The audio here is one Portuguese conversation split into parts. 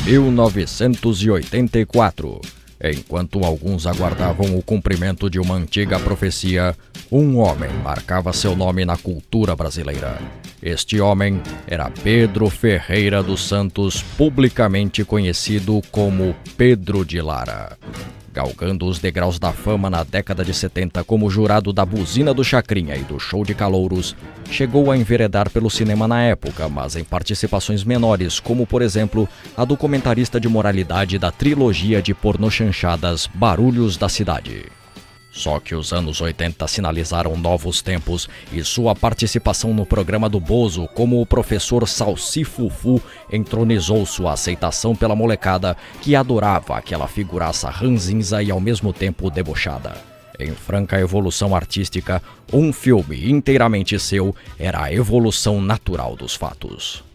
1984. Enquanto alguns aguardavam o cumprimento de uma antiga profecia, um homem marcava seu nome na cultura brasileira. Este homem era Pedro Ferreira dos Santos, publicamente conhecido como Pedro de Lara. Galgando os degraus da fama na década de 70 como jurado da Buzina do Chacrinha e do Show de Calouros, chegou a enveredar pelo cinema na época, mas em participações menores, como por exemplo a do comentarista de moralidade da trilogia de pornochanchadas Barulhos da Cidade. Só que os anos 80 sinalizaram novos tempos e sua participação no programa do Bozo como o professor Salsifufu entronizou sua aceitação pela molecada que adorava aquela figuraça ranzinza e ao mesmo tempo debochada. Em franca evolução artística, um filme inteiramente seu era a evolução natural dos fatos.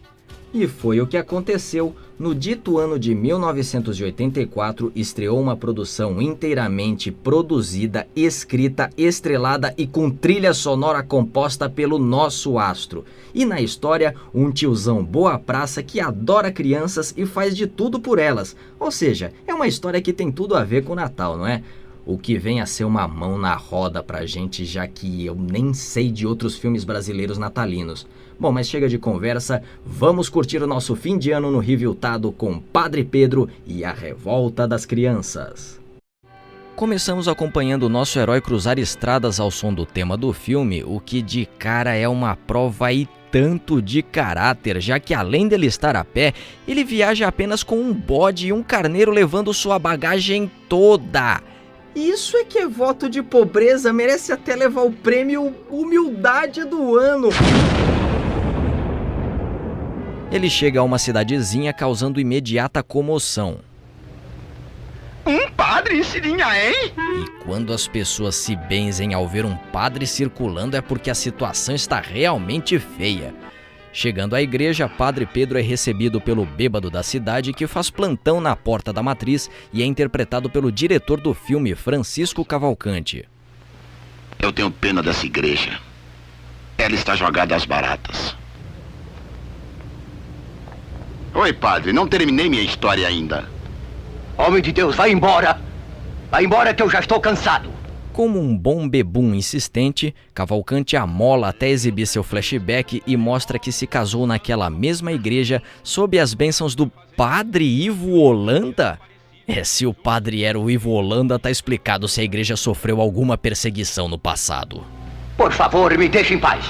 E foi o que aconteceu. No dito ano de 1984, estreou uma produção inteiramente produzida, escrita, estrelada e com trilha sonora composta pelo nosso astro. E na história, um tiozão boa praça que adora crianças e faz de tudo por elas. Ou seja, é uma história que tem tudo a ver com o Natal, não é? O que vem a ser uma mão na roda pra gente, já que eu nem sei de outros filmes brasileiros natalinos. Bom, mas chega de conversa, vamos curtir o nosso fim de ano no Reviltado com Padre Pedro e a Revolta das Crianças. Começamos acompanhando o nosso herói cruzar estradas ao som do tema do filme, o que de cara é uma prova e tanto de caráter, já que além dele estar a pé, ele viaja apenas com um bode e um carneiro levando sua bagagem toda. Isso é que é voto de pobreza, merece até levar o prêmio Humildade do Ano. Ele chega a uma cidadezinha causando imediata comoção. Um padre em Sirinha, hein? E quando as pessoas se benzem ao ver um padre circulando é porque a situação está realmente feia. Chegando à igreja, Padre Pedro é recebido pelo bêbado da cidade que faz plantão na porta da matriz e é interpretado pelo diretor do filme, Francisco Cavalcante. Eu tenho pena dessa igreja. Ela está jogada às baratas. Oi, padre, não terminei minha história ainda. Homem de Deus, vai embora! Vai embora que eu já estou cansado! Como um bom bebum insistente, Cavalcante amola até exibir seu flashback e mostra que se casou naquela mesma igreja sob as bênçãos do Padre Ivo Holanda? Se o padre era o Ivo Holanda, tá explicado se a igreja sofreu alguma perseguição no passado. Por favor, me deixe em paz.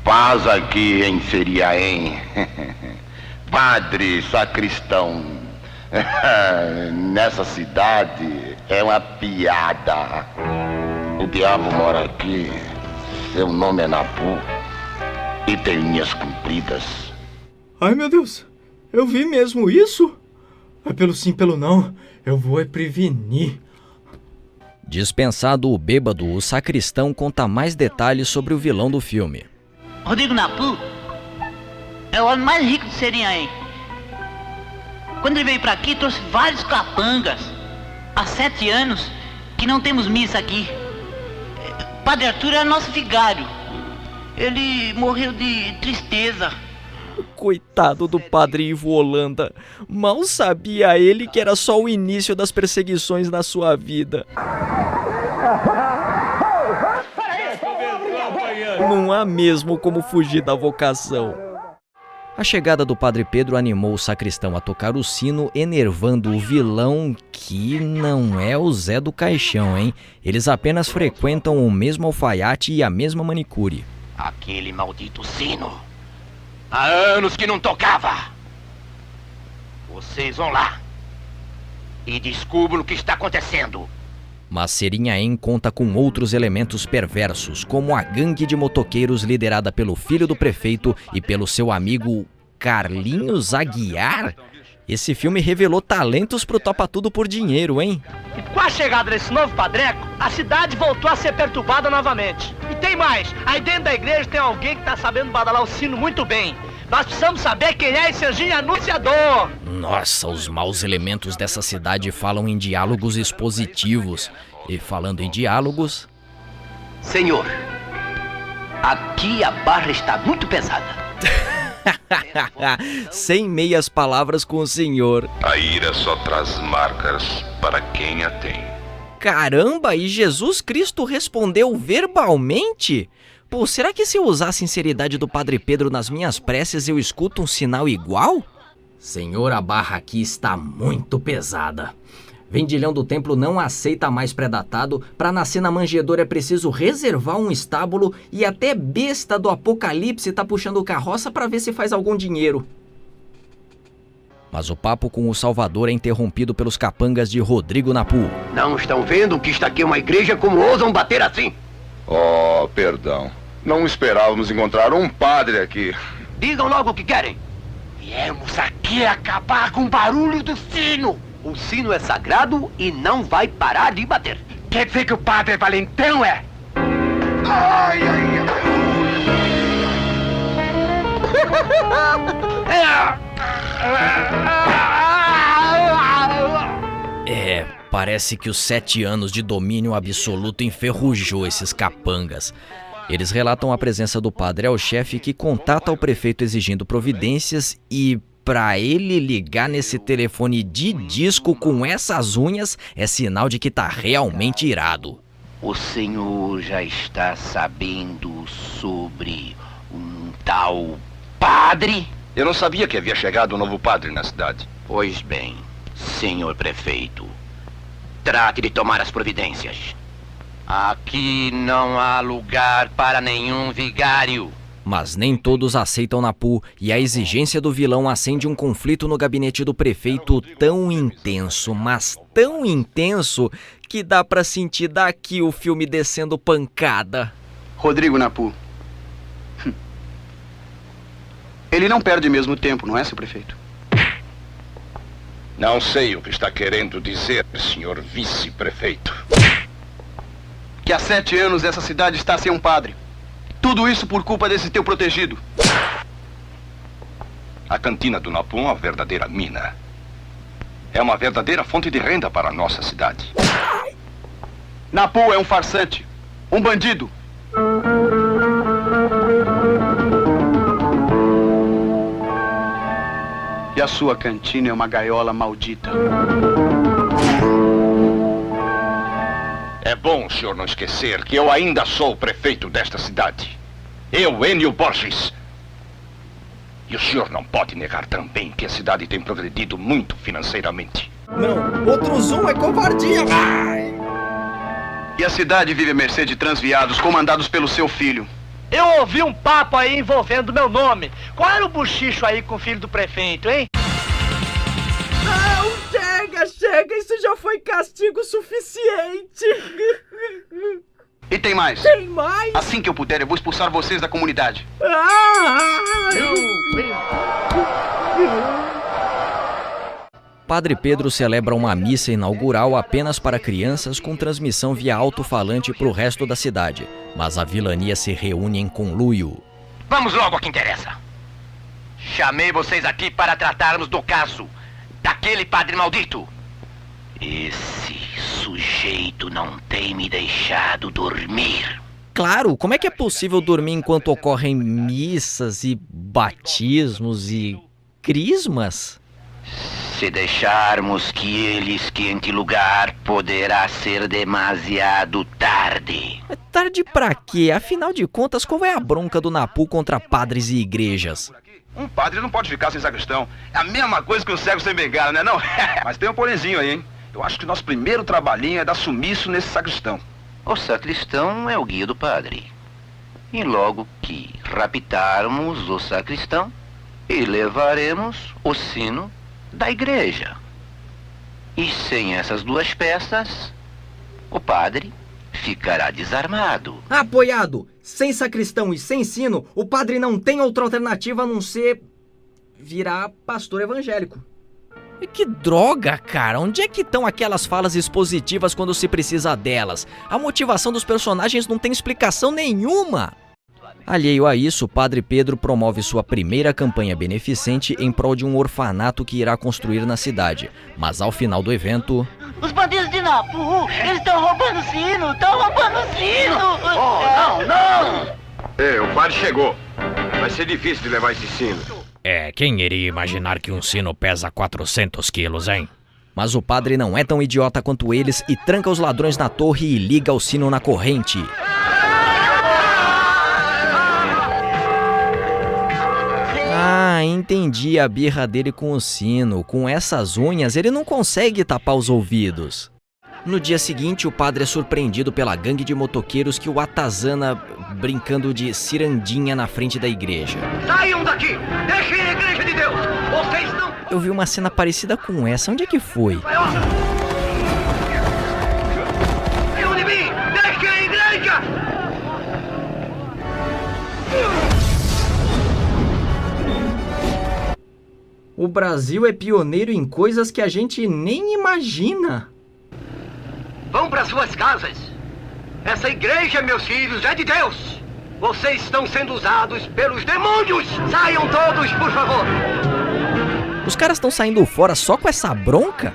Paz aqui em Seriaém. Padre sacristão. Nessa cidade é uma piada. O diabo mora aqui. Seu nome é Nabu e tem unhas compridas. Ai, meu Deus, eu vi mesmo isso? Pelo sim, pelo não, eu vou prevenir. Dispensado o bêbado, o sacristão conta mais detalhes sobre o vilão do filme. Rodrigo Nabu é o homem mais rico de Seriaém. Quando ele veio pra aqui, trouxe vários capangas. Há 7 anos que não temos missa aqui. Padre Arthur é nosso vigário. Ele morreu de tristeza. Coitado do padre Ivo Holanda. Mal sabia ele que era só o início das perseguições na sua vida. Não há mesmo como fugir da vocação. A chegada do Padre Pedro animou o sacristão a tocar o sino, enervando o vilão, que não é o Zé do Caixão, hein? Eles apenas frequentam o mesmo alfaiate e a mesma manicure. Aquele maldito sino. Há anos que não tocava. Vocês vão lá e descubram o que está acontecendo. Mas Serinhaém conta com outros elementos perversos, como a gangue de motoqueiros liderada pelo filho do prefeito e pelo seu amigo Carlinhos Aguiar. Esse filme revelou talentos pro Topa Tudo por dinheiro, hein? E com a chegada desse novo padreco, a cidade voltou a ser perturbada novamente. E tem mais, aí dentro da igreja tem alguém que tá sabendo badalar o sino muito bem. Nós precisamos saber quem é esse anjinho anunciador. Nossa, os maus elementos dessa cidade falam em diálogos expositivos. E falando em diálogos... Senhor, aqui a barra está muito pesada. Sem meias palavras com o senhor. A ira só traz marcas para quem a tem. Caramba, e Jesus Cristo respondeu verbalmente? Pô, será que se eu usar a sinceridade do Padre Pedro nas minhas preces eu escuto um sinal igual? Senhor, a barra aqui está muito pesada. Vendilhão do templo não aceita mais pré-datado. Para nascer na manjedoura é preciso reservar um estábulo e até besta do apocalipse tá puxando carroça para ver se faz algum dinheiro. Mas o papo com o Salvador é interrompido pelos capangas de Rodrigo Napu. Não estão vendo que está aqui uma igreja, como ousam bater assim? Oh, perdão. Não esperávamos encontrar um padre aqui. Digam logo o que querem. Viemos aqui acabar com o barulho do sino. O sino é sagrado e não vai parar de bater. Quer dizer que o padre é valentão, é? Ai, ai, Parece que os 7 anos de domínio absoluto enferrujou esses capangas. Eles relatam a presença do padre ao chefe, que contata o prefeito exigindo providências e... pra ele ligar nesse telefone de disco com essas unhas é sinal de que tá realmente irado. O senhor já está sabendo sobre um tal padre? Eu não sabia que havia chegado um novo padre na cidade. Pois bem, senhor prefeito, trate de tomar as providências. Aqui não há lugar para nenhum vigário. Mas nem todos aceitam Napu e a exigência do vilão acende um conflito no gabinete do prefeito tão intenso, mas tão intenso, que dá pra sentir daqui o filme descendo pancada. Rodrigo Napu. Ele não perde mesmo tempo, não é, seu prefeito? Não sei o que está querendo dizer, senhor vice-prefeito. Que há 7 anos essa cidade está sem um padre. Tudo isso por culpa desse teu protegido. A cantina do Napu é uma verdadeira mina. É uma verdadeira fonte de renda para a nossa cidade. Napu é um farsante, um bandido. E a sua cantina é uma gaiola maldita. É bom o senhor não esquecer que eu ainda sou o prefeito desta cidade. Eu, Enio Borges. E o senhor não pode negar também que a cidade tem progredido muito financeiramente. Não, outro zoom é covardia. E a cidade vive à mercê de transviados comandados pelo seu filho. Eu ouvi um papo aí envolvendo meu nome. Qual era o buchicho aí com o filho do prefeito, hein? Não, chega, isso já foi castigo suficiente. E tem mais. Tem mais? Assim que eu puder, eu vou expulsar vocês da comunidade. Padre Pedro celebra uma missa inaugural apenas para crianças com transmissão via alto-falante para o resto da cidade. Mas a vilania se reúne em conluio. Vamos logo ao que interessa. Chamei vocês aqui para tratarmos do caso daquele padre maldito. Esse sujeito não tem me deixado dormir. Claro, como é que é possível dormir enquanto ocorrem missas e batismos e crismas? Se deixarmos que ele esquente lugar, poderá ser demasiado tarde. É tarde pra quê? Afinal de contas, qual é a bronca do Napu contra padres e igrejas? Um padre não pode ficar sem sacristão. É a mesma coisa que um cego sem bengala, né não? Mas tem um porenzinho aí, hein? Eu acho que o nosso primeiro trabalhinho é dar sumiço nesse sacristão. O sacristão é o guia do padre. E logo que raptarmos o sacristão, e levaremos o sino da igreja. E sem essas duas peças, o padre ficará desarmado. Apoiado! Sem sacristão e sem sino, o padre não tem outra alternativa a não ser virar pastor evangélico. Que droga, cara! Onde é que estão aquelas falas expositivas quando se precisa delas? A motivação dos personagens não tem explicação nenhuma! Alheio a isso, o Padre Pedro promove sua primeira campanha beneficente em prol de um orfanato que irá construir na cidade. Mas ao final do evento... Os bandidos de Napu, eles estão roubando o sino! Estão roubando o sino! Oh, não! O padre chegou. Vai ser difícil de levar esse sino. Quem iria imaginar que um sino pesa 400 quilos, hein? Mas o padre não é tão idiota quanto eles e tranca os ladrões na torre e liga o sino na corrente. Ah, entendi a birra dele com o sino. Com essas unhas, ele não consegue tapar os ouvidos. No dia seguinte, o padre é surpreendido pela gangue de motoqueiros que o atazana brincando de cirandinha na frente da igreja. Saiam daqui! Deixem a igreja de Deus! Vocês não... Eu vi uma cena parecida com essa. Onde é que foi? Saiam de mim! Deixem a igreja! O Brasil é pioneiro em coisas que a gente nem imagina. Vão para suas casas. Essa igreja, meus filhos, é de Deus. Vocês estão sendo usados pelos demônios. Saiam todos, por favor. Os caras estão saindo fora só com essa bronca?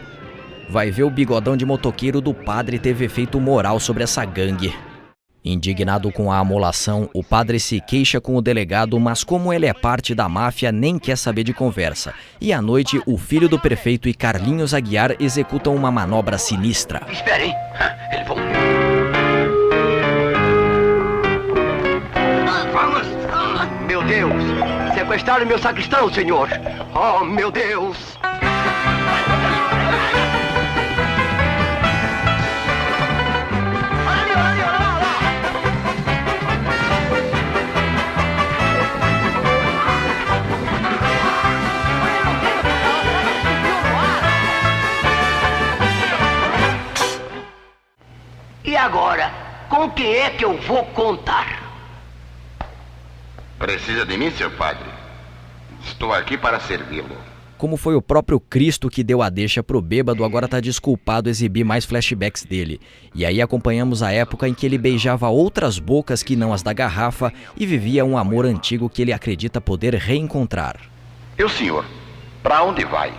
Vai ver, o bigodão de motoqueiro do padre teve efeito moral sobre essa gangue. Indignado com a amolação, o padre se queixa com o delegado, mas como ele é parte da máfia, nem quer saber de conversa. E à noite, o filho do prefeito e Carlinhos Aguiar executam uma manobra sinistra. Esperem, eles vão... Vamos! Meu Deus! Sequestraram meu sacristão, senhor! Oh, meu Deus! E agora, com quem é que eu vou contar? Precisa de mim, seu padre? Estou aqui para servi-lo. Como foi o próprio Cristo que deu a deixa pro bêbado, agora tá desculpado exibir mais flashbacks dele. E aí acompanhamos a época em que ele beijava outras bocas que não as da garrafa e vivia um amor antigo que ele acredita poder reencontrar. E o senhor? Para onde vai?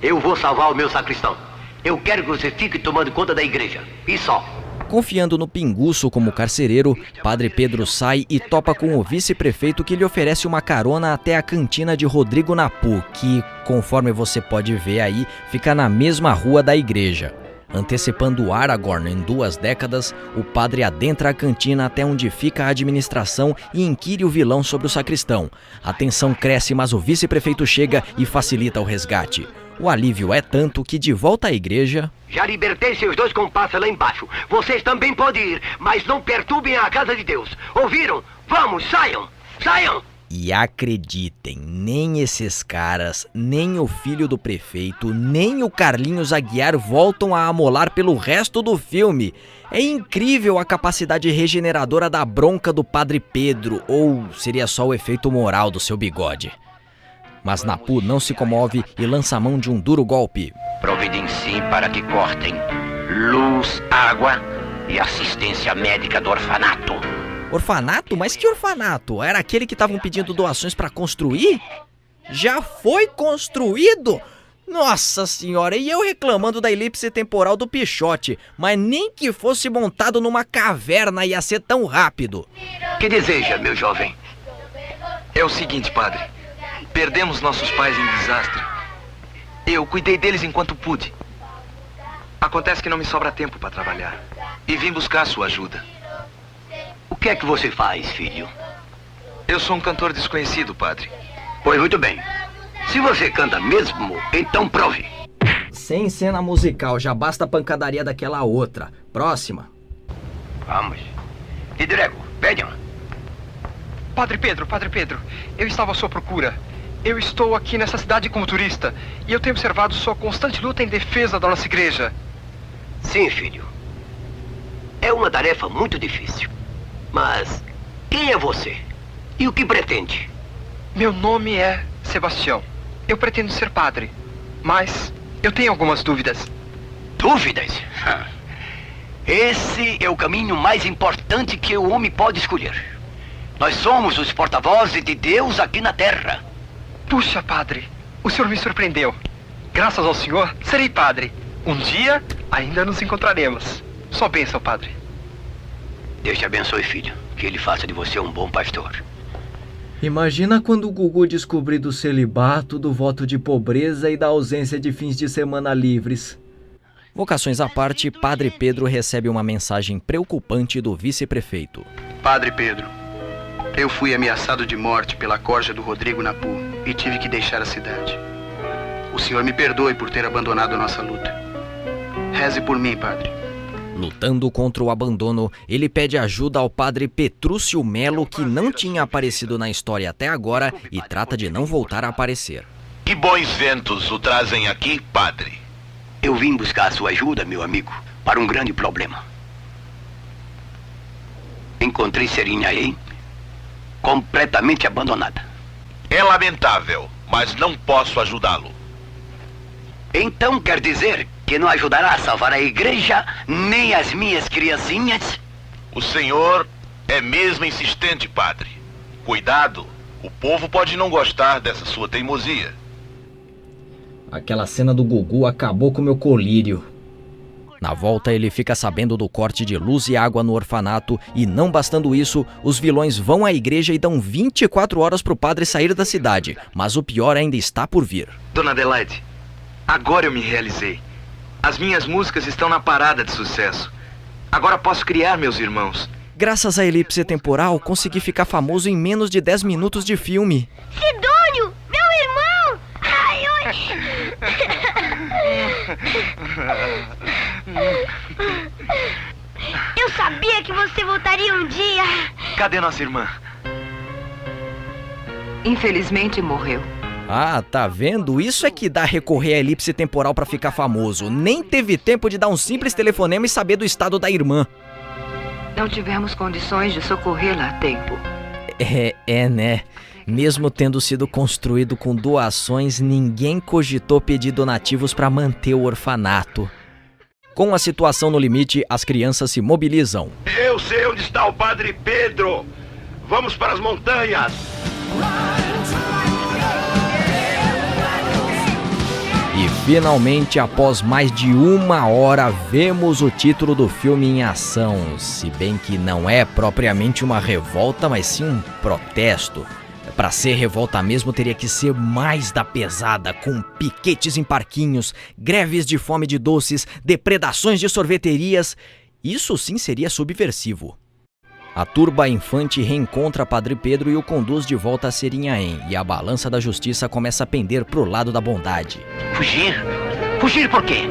Eu vou salvar o meu sacristão. Eu quero que você fique tomando conta da igreja. E só. Confiando no pinguço como carcereiro, Padre Pedro sai e topa com o vice-prefeito que lhe oferece uma carona até a cantina de Rodrigo Napu, que, conforme você pode ver aí, fica na mesma rua da igreja. Antecipando Aragorn em 2 décadas, o padre adentra a cantina até onde fica a administração e inquire o vilão sobre o sacristão. A tensão cresce, mas o vice-prefeito chega e facilita o resgate. O alívio é tanto que, de volta à igreja... Já libertei seus 2 compassos lá embaixo. Vocês também podem ir, mas não perturbem a casa de Deus. Ouviram? Vamos, saiam! Saiam! E acreditem, nem esses caras, nem o filho do prefeito, nem o Carlinhos Aguiar voltam a amolar pelo resto do filme. É incrível a capacidade regeneradora da bronca do Padre Pedro, ou seria só o efeito moral do seu bigode. Mas Napu não se comove e lança a mão de um duro golpe. Providenciem para que cortem luz, água e assistência médica do orfanato. Orfanato? Mas que orfanato? Era aquele que estavam pedindo doações para construir? Já foi construído? Nossa senhora, e eu reclamando da elipse temporal do Pichote, mas nem que fosse montado numa caverna ia ser tão rápido. Que deseja, meu jovem? É o seguinte, padre. Perdemos nossos pais em desastre. Eu cuidei deles enquanto pude. Acontece que não me sobra tempo para trabalhar. E vim buscar sua ajuda. O que é que você faz, filho? Eu sou um cantor desconhecido, padre. Pois muito bem. Se você canta mesmo, então prove. Sem cena musical, já basta a pancadaria daquela outra. Próxima. Vamos. Tidrego, venham. Padre Pedro, eu estava à sua procura. Eu estou aqui nessa cidade como turista e eu tenho observado sua constante luta em defesa da nossa igreja. Sim, filho. É uma tarefa muito difícil. Mas quem é você? E o que pretende? Meu nome é Sebastião. Eu pretendo ser padre, mas eu tenho algumas dúvidas. Dúvidas? Esse é o caminho mais importante que o homem pode escolher. Nós somos os porta-vozes de Deus aqui na Terra. Puxa, padre, o senhor me surpreendeu. Graças ao senhor, serei padre. Um dia, ainda nos encontraremos. Só bênção, padre. Deus te abençoe, filho. Que ele faça de você um bom pastor. Imagina quando o Gugu descobrir do celibato, do voto de pobreza e da ausência de fins de semana livres. Vocações à parte, Padre Pedro recebe uma mensagem preocupante do vice-prefeito. Padre Pedro, eu fui ameaçado de morte pela corja do Rodrigo Napu e tive que deixar a cidade. O senhor me perdoe por ter abandonado a nossa luta. Reze por mim, padre. Lutando contra o abandono, ele pede ajuda ao padre Petrúcio Melo, que não tinha aparecido na história até agora e trata de não voltar a aparecer. Que bons ventos o trazem aqui, padre? Eu vim buscar a sua ajuda, meu amigo, para um grande problema. Encontrei Serinhaém completamente abandonada. É lamentável, mas não posso ajudá-lo. Então quer dizer que não ajudará a salvar a igreja, nem as minhas criancinhas? O senhor é mesmo insistente, padre. Cuidado, o povo pode não gostar dessa sua teimosia. Aquela cena do Gugu acabou com meu colírio. Na volta, ele fica sabendo do corte de luz e água no orfanato e, não bastando isso, os vilões vão à igreja e dão 24 horas pro padre sair da cidade. Mas o pior ainda está por vir. Dona Adelaide, agora eu me realizei. As minhas músicas estão na parada de sucesso. Agora posso criar meus irmãos. Graças à elipse temporal, consegui ficar famoso em menos de 10 minutos de filme. Sidônio, meu irmão! Ai, oi! Eu sabia que você voltaria um dia. Cadê nossa irmã? Infelizmente morreu. Ah, tá vendo? Isso é que dá recorrer à elipse temporal pra ficar famoso. Nem teve tempo de dar um simples telefonema e saber do estado da irmã. Não tivemos condições de socorrê-la a tempo. Né? Mesmo tendo sido construído com doações, ninguém cogitou pedir donativos pra manter o orfanato. Com a situação no limite, as crianças se mobilizam. Eu sei onde está o padre Pedro. Vamos para as montanhas. E finalmente, após mais de 1 hora, vemos o título do filme em ação. Se bem que não é propriamente uma revolta, mas sim um protesto. Para ser revolta mesmo, teria que ser mais da pesada, com piquetes em parquinhos, greves de fome de doces, depredações de sorveterias. Isso sim seria subversivo. A turba infante reencontra Padre Pedro e o conduz de volta a Serinhaém, e a balança da justiça começa a pender pro lado da bondade. Fugir? Fugir por quê?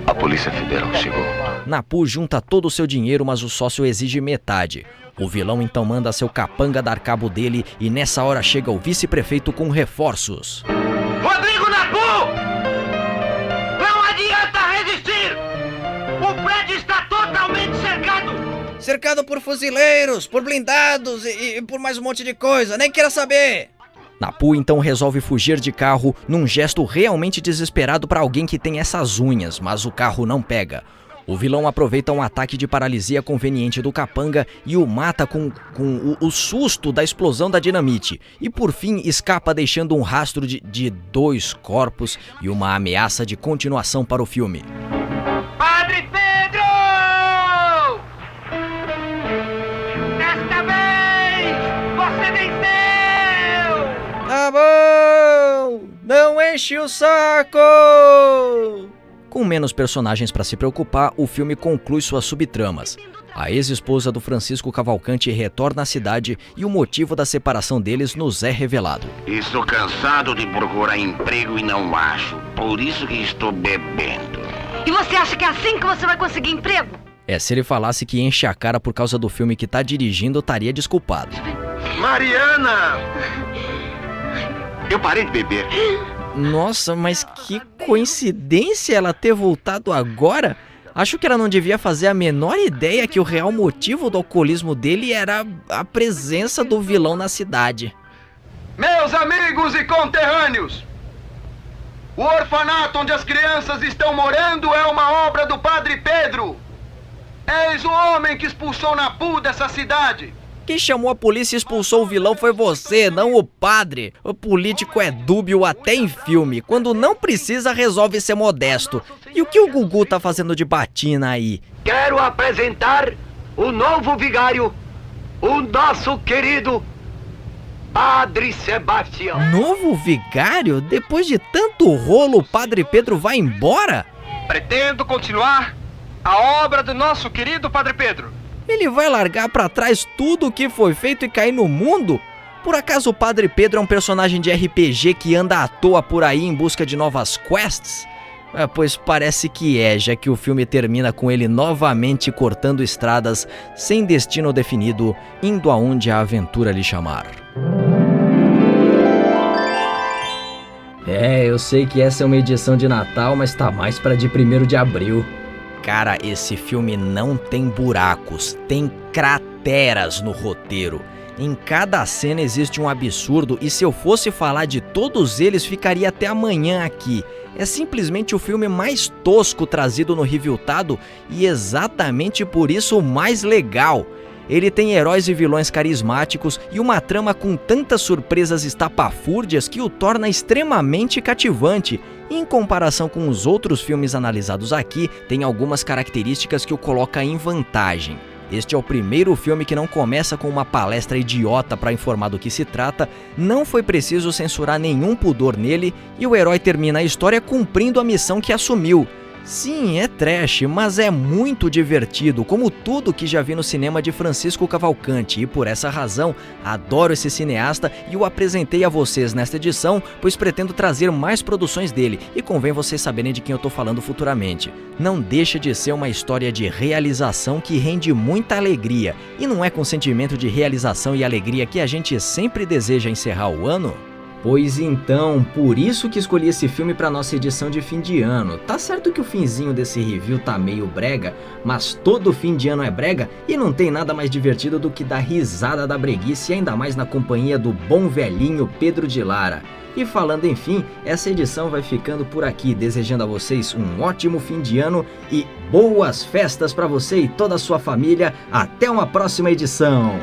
A Polícia Federal chegou. Napu junta todo o seu dinheiro, mas o sócio exige metade. O vilão então manda seu capanga dar cabo dele e nessa hora chega o vice-prefeito com reforços. Rodrigo Napu! Não adianta resistir! O prédio está totalmente cercado! Cercado por fuzileiros, por blindados e por mais um monte de coisa, nem queira saber! Napu então resolve fugir de carro num gesto realmente desesperado para alguém que tem essas unhas, mas o carro não pega. O vilão aproveita um ataque de paralisia conveniente do capanga e o mata com o susto da explosão da dinamite. E por fim escapa deixando um rastro de 2 corpos e uma ameaça de continuação para o filme. Padre Pedro! Desta vez você venceu! Tá bom! Não enche o saco! Com menos personagens para se preocupar, o filme conclui suas subtramas. A ex-esposa do Francisco Cavalcante retorna à cidade e o motivo da separação deles nos é revelado. Estou cansado de procurar emprego e não acho. Por isso que estou bebendo. E você acha que é assim que você vai conseguir emprego? Se ele falasse que enche a cara por causa do filme que tá dirigindo, estaria desculpado. Mariana! Eu parei de beber. Nossa, mas que coincidência ela ter voltado agora? Acho que ela não devia fazer a menor ideia que o real motivo do alcoolismo dele era a presença do vilão na cidade. Meus amigos e conterrâneos, o orfanato onde as crianças estão morando é uma obra do Padre Pedro. Eis o homem que expulsou Napu dessa cidade. Quem chamou a polícia e expulsou o vilão foi você, não o padre. O político é dúbio até em filme. Quando não precisa, resolve ser modesto. E o que o Gugu tá fazendo de batina aí? Quero apresentar o novo vigário, o nosso querido Padre Sebastião. Novo vigário? Depois de tanto rolo, o Padre Pedro vai embora? Pretendo continuar a obra do nosso querido Padre Pedro. Ele vai largar pra trás tudo o que foi feito e cair no mundo? Por acaso o Padre Pedro é um personagem de RPG que anda à toa por aí em busca de novas quests? Pois parece que é, já que o filme termina com ele novamente cortando estradas, sem destino definido, indo aonde a aventura lhe chamar. Eu sei que essa é uma edição de Natal, mas tá mais pra de 1º de abril. Cara, esse filme não tem buracos, tem crateras no roteiro. Em cada cena existe um absurdo e se eu fosse falar de todos eles, ficaria até amanhã aqui. É simplesmente o filme mais tosco trazido no Reviltado e exatamente por isso o mais legal. Ele tem heróis e vilões carismáticos e uma trama com tantas surpresas estapafúrdias que o torna extremamente cativante. Em comparação com os outros filmes analisados aqui, tem algumas características que o coloca em vantagem. Este é o primeiro filme que não começa com uma palestra idiota para informar do que se trata, não foi preciso censurar nenhum pudor nele e o herói termina a história cumprindo a missão que assumiu. Sim, é trash, mas é muito divertido, como tudo que já vi no cinema de Francisco Cavalcante, e por essa razão adoro esse cineasta e o apresentei a vocês nesta edição, pois pretendo trazer mais produções dele, e convém vocês saberem de quem eu tô falando futuramente. Não deixa de ser uma história de realização que rende muita alegria, e não é com sentimento de realização e alegria que a gente sempre deseja encerrar o ano? Pois então, por isso que escolhi esse filme para nossa edição de fim de ano. Tá certo que o finzinho desse review tá meio brega, mas todo fim de ano é brega e não tem nada mais divertido do que dar risada da breguice, ainda mais na companhia do bom velhinho Pedro de Lara. E falando em fim, essa edição vai ficando por aqui, desejando a vocês um ótimo fim de ano e boas festas para você e toda a sua família. Até uma próxima edição!